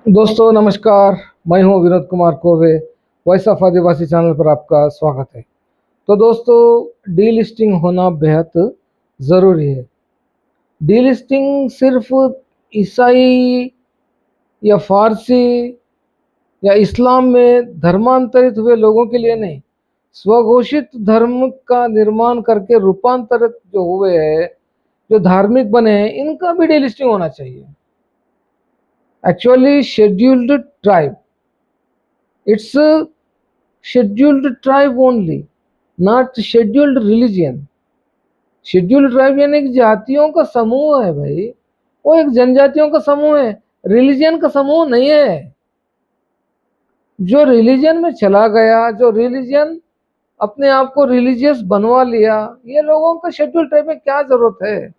दोस्तों नमस्कार। मैं हूं Vinod Kumar Kove. Voice of Adivasi channel पर आपका स्वागत है। तो दोस्तों, डीलिस्टिंग होना बेहद ज़रूरी है। डीलिस्टिंग सिर्फ ईसाई या फारसी या इस्लाम में धर्मांतरित हुए लोगों के लिए नहीं, स्वघोषित धर्म का निर्माण करके रूपांतरित जो हुए हैं, जो धार्मिक बने हैं, इनका भी डीलिस्टिंग होना चाहिए। Actually scheduled tribe, it's scheduled tribe only, not scheduled religion. Scheduled tribe यानी कि जातियों का समूह है भाई, वो एक जनजातियों का समूह है, रिलीजियन का समूह नहीं है। जो रिलीजियन में चला गया, जो रिलीजियन अपने आप को रिलीजियस बनवा लिया, ये लोगों का शेड्यूल्ड ट्राइब में क्या जरूरत है।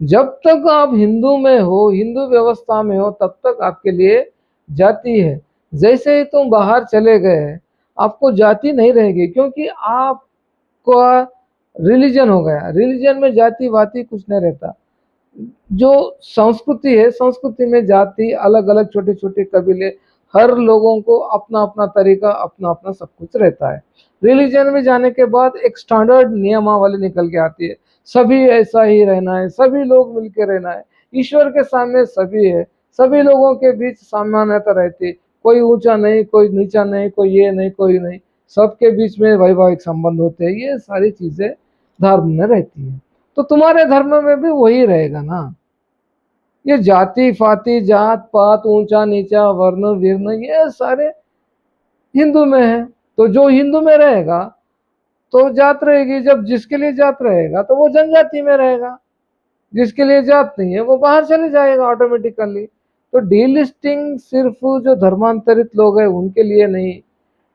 जब तक आप हिंदू में हो, हिंदू व्यवस्था में हो, तब तक आपके लिए जाति है। जैसे ही तुम बाहर चले गए, आपको जाति नहीं रहेगी, क्योंकि आपका रिलीजन हो गया। रिलीजन में जाति वाति कुछ नहीं रहता। जो संस्कृति है, संस्कृति में जाति अलग अलग, छोटे छोटे कबीले, हर लोगों को अपना अपना तरीका, अपना अपना सब कुछ रहता है। रिलीजन में जाने के बाद एक स्टैंडर्ड नियमावली निकल के आती है। सभी ऐसा ही रहना है, सभी लोग मिलकर रहना है, ईश्वर के सामने सभी है, सभी लोगों के बीच सामान्यता रहती है। कोई ऊंचा नहीं, कोई नीचा नहीं, कोई ये नहीं, कोई नहीं, सबके बीच में वैवाहिक संबंध होते हैं। ये सारी चीजें धर्म में रहती है। तो तुम्हारे धर्म में भी वही रहेगा ना। ये जाति फाति, जात पात, ऊंचा नीचा, वर्ण विर्ण, ये सारे हिंदू में है। तो जो हिंदू में रहेगा तो जात रहेगी। जब जिसके लिए जात रहेगा तो वो जनजाति में रहेगा, जिसके लिए जात नहीं है वो बाहर चले जाएगा ऑटोमेटिकली। तो डीलिस्टिंग सिर्फ जो धर्मांतरित लोग हैं उनके लिए नहीं,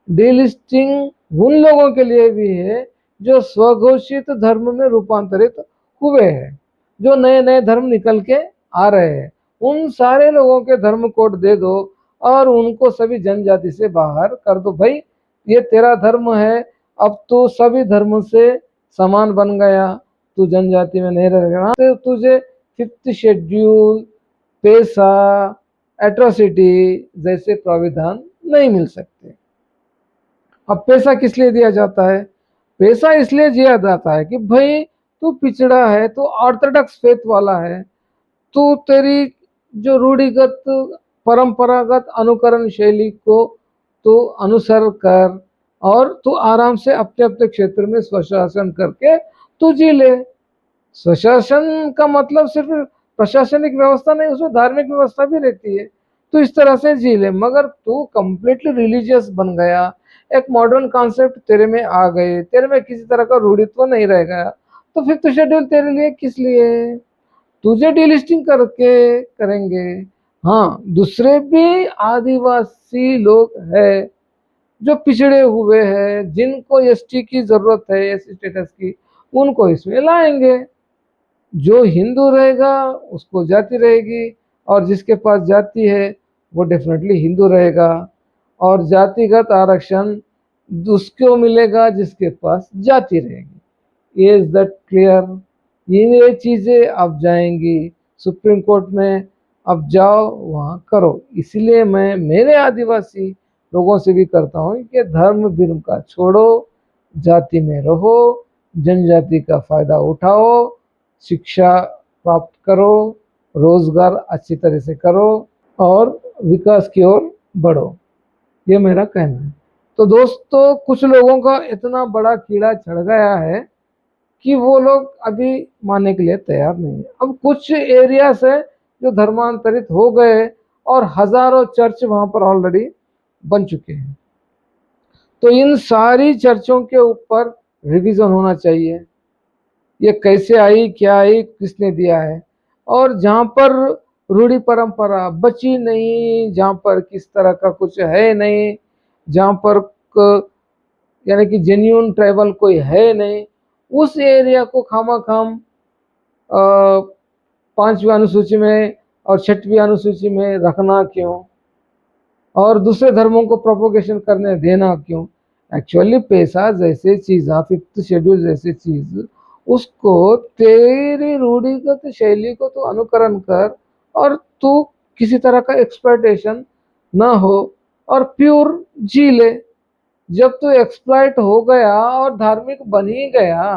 डीलिस्टिंग उन लोगों के लिए भी है जो स्वघोषित धर्म में रूपांतरित हुए हैं, जो नए नए धर्म निकल के आ रहे हैं। उन सारे लोगों के धर्म कोड दे दो और उनको सभी जनजाति से बाहर कर दो। भाई, ये तेरा धर्म है, अब तू सभी धर्म से समान बन गया, तू जनजाति में नहीं रहेगा। तो तुझे फिफ्थ शेड्यूल, पैसा, एट्रोसिटी जैसे प्राविधान नहीं मिल सकते। अब पैसा किस लिए दिया जाता है? पैसा इसलिए दिया जाता है कि भाई तू पिछड़ा है, तू ऑर्थोडॉक्स फेथ वाला है, तू तेरी जो रूढ़िगत परंपरागत अनुकरण शैली को तू अनुसर कर, और तू आराम से अपने अपने क्षेत्र में स्वशासन करके तू जी ले। स्वशासन का मतलब सिर्फ प्रशासनिक व्यवस्था नहीं, उसमें धार्मिक व्यवस्था भी रहती है। तो इस तरह से जी ले। मगर तू कंप्लीटली रिलीजियस बन गया, एक मॉडर्न कॉन्सेप्ट तेरे में आ गए, तेरे में किसी तरह का रूढ़ित्व नहीं रह गया, तो फिफ्थ शेड्यूल तेरे लिए किस लिए? तुझे डीलिस्टिंग करके करेंगे। हाँ, दूसरे भी आदिवासी लोग हैं जो पिछड़े हुए हैं, जिनको एसटी की जरूरत है, एससी स्टेटस की, उनको इसमें लाएंगे। जो हिंदू रहेगा उसको जाति रहेगी, और जिसके पास जाति है वो डेफिनेटली हिंदू रहेगा। और जातिगत आरक्षण उसको मिलेगा जिसके पास जाति रहेगी। Is that clear? ये चीजें अब जाएंगी सुप्रीम कोर्ट में। अब जाओ वहाँ करो। इसलिए मैं मेरे आदिवासी लोगों से भी करता हूँ कि धर्म विर्म का छोड़ो, जाति में रहो, जनजाति का फायदा उठाओ, शिक्षा प्राप्त करो, रोजगार अच्छी तरह से करो, और विकास की ओर बढ़ो। ये मेरा कहना है। तो दोस्तों, कुछ लोगों का इतना बड़ा कीड़ा चढ़ गया है कि वो लोग अभी मानने के लिए तैयार नहीं है। अब कुछ एरियाज है जो धर्मांतरित हो गए, और हजारों चर्च वहां पर ऑलरेडी बन चुके हैं। तो इन सारी चर्चों के ऊपर रिवीजन होना चाहिए। ये कैसे आई, क्या आई, किसने दिया है, और जहाँ पर रूढ़ी परंपरा बची नहीं, जहाँ पर किस तरह का कुछ है नहीं, जहाँ पर यानी कि जेन्यून ट्राइबल कोई है नहीं, उस एरिया को खामा खाम पांचवी अनुसूची में और छठवीं अनुसूची में रखना क्यों, और दूसरे धर्मों को प्रोपोगेशन करने देना क्यों? एक्चुअली पैसा जैसे चीज, फिफ्थ शेड्यूल जैसे चीज, उसको तेरी रूढ़िगत शैली को तो अनुकरण कर, और तू किसी तरह का एक्सप्लॉयटेशन ना हो और प्योर जी ले। जब तू एक्सप्लॉइट हो गया और धार्मिक बन ही गया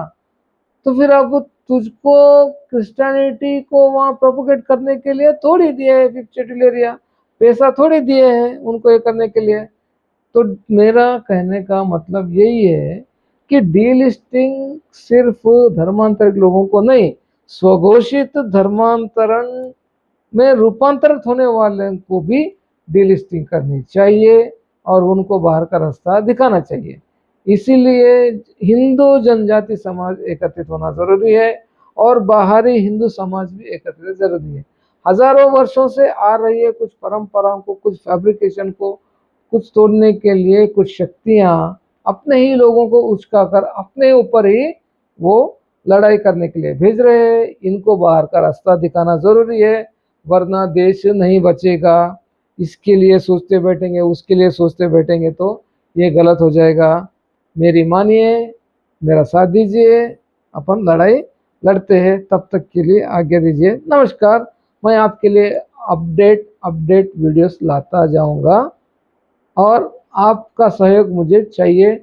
तो फिर अब तुझको क्रिश्चियनिटी को वहाँ प्रोपोगेट करने के लिए थोड़ी दिए है फिफ्थ पैसा थोड़ी दिए हैं उनको ये करने के लिए। तो मेरा कहने का मतलब यही है कि डीलिस्टिंग सिर्फ धर्मांतरित लोगों को नहीं, स्वघोषित धर्मांतरण में रूपांतरित होने वाले को भी डीलिस्टिंग करनी चाहिए और उनको बाहर का रास्ता दिखाना चाहिए। इसीलिए हिंदू जनजाति समाज एकत्रित होना जरूरी है और बाहरी हिंदू समाज भी एकत्रित जरूरी है। हजारों वर्षों से आ रही है कुछ परंपराओं को, कुछ फैब्रिकेशन को, कुछ तोड़ने के लिए कुछ शक्तियां अपने ही लोगों को उचकाकर अपने ऊपर ही वो लड़ाई करने के लिए भेज रहे हैं। इनको बाहर का रास्ता दिखाना जरूरी है, वरना देश नहीं बचेगा। इसके लिए सोचते बैठेंगे, उसके लिए सोचते बैठेंगे तो ये गलत हो जाएगा। मेरी मानिए, मेरा साथ दीजिए, अपन लड़ाई लड़ते हैं। तब तक के लिए आज्ञा दीजिए। नमस्कार। मैं आपके लिए अपडेट वीडियोस लाता जाऊंगा और आपका सहयोग मुझे चाहिए।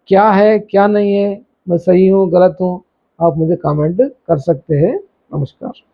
क्या है क्या नहीं है, मैं सही हूँ गलत हूँ, आप मुझे कमेंट कर सकते हैं। नमस्कार।